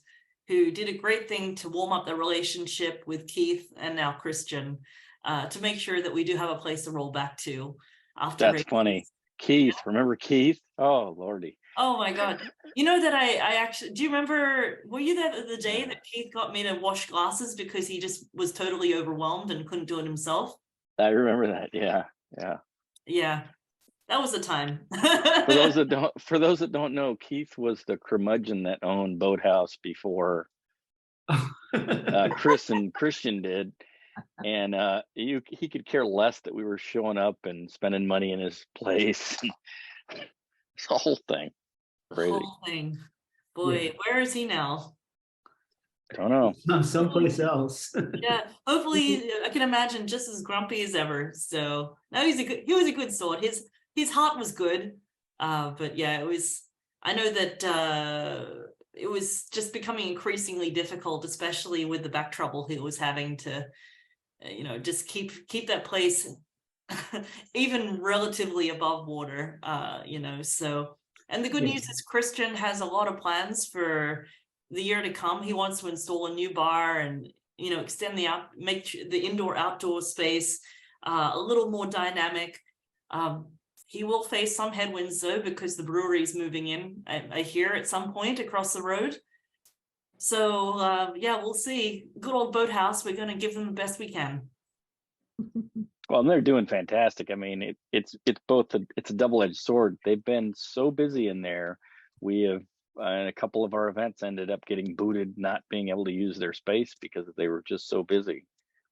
who did a great thing to warm up the relationship with Keith and now Christian, to make sure that we do have a place to roll back to after. That's funny. Keith, remember Keith? Oh, Lordy. Oh my God. You know that I actually, do you remember, were you there the day that Keith got me to wash glasses because he just was totally overwhelmed and couldn't do it himself? I remember that. Yeah. Yeah, that was the time. For those that don't know, Keith was the curmudgeon that owned Boathouse before Chris and Christian did. And he could care less that we were showing up and spending money in his place. It's the whole thing. Crazy. Whole thing. Boy, where is he now? Don't know. Someplace else. Yeah, hopefully I can imagine just as grumpy as ever. So no, he was a good sort. His heart was good. But yeah, it was, I know that it was just becoming increasingly difficult, especially with the back trouble he was having to, just keep that place even relatively above water, so. And the good news is Christian has a lot of plans for the year to come. He wants to install a new bar and, extend make the indoor outdoor space a little more dynamic. He will face some headwinds though, because the brewery is moving in, I hear, at some point across the road. So we'll see. Good old Boathouse. We're going to give them the best we can. Well, they're doing fantastic. I mean, it's a double-edged sword. They've been so busy in there. We have a couple of our events ended up getting booted, not being able to use their space because they were just so busy.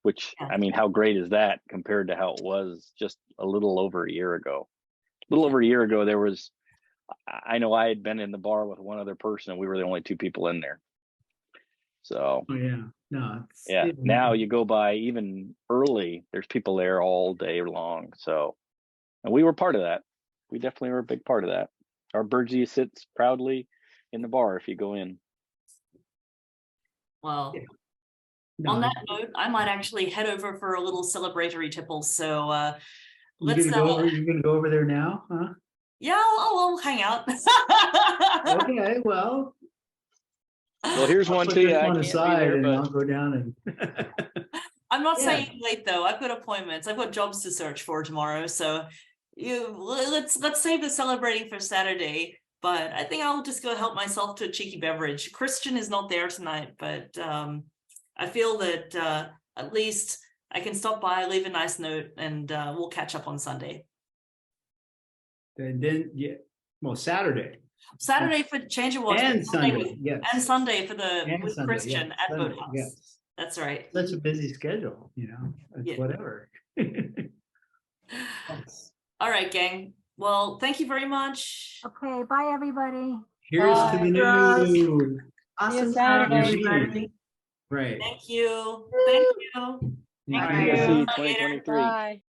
Which, I mean, how great is that compared to how it was just a little over a year ago? A little over a year ago, I know I had been in the bar with one other person, and we were the only two people in there. So now you go by even early, there's people there all day long. So, and we were part of that. We definitely were a big part of that. Our Birdsie sits proudly in the bar if you go in. Well, on that note, I might actually head over for a little celebratory tipple. So you're gonna go over there now, huh? Yeah, I'll hang out. Okay, well, here's one to you. On the side, and I'll go down and. I'm not saying late though. I've got appointments. I've got jobs to search for tomorrow. So let's save the celebrating for Saturday. But I think I'll just go help myself to a cheeky beverage. Christian is not there tonight, but I feel that at least I can stop by, leave a nice note, and we'll catch up on Sunday. And then Saturday for Change of Wash, and Sunday, and Sunday for with Sunday, Christian at Boathouse. Yes. That's right. Such a busy schedule, whatever. All right, gang. Well, thank you very much. Okay, bye everybody. Here's to the new. Awesome Saturday, everybody. Right. Thank you. Thank you. IYC 2023. Bye.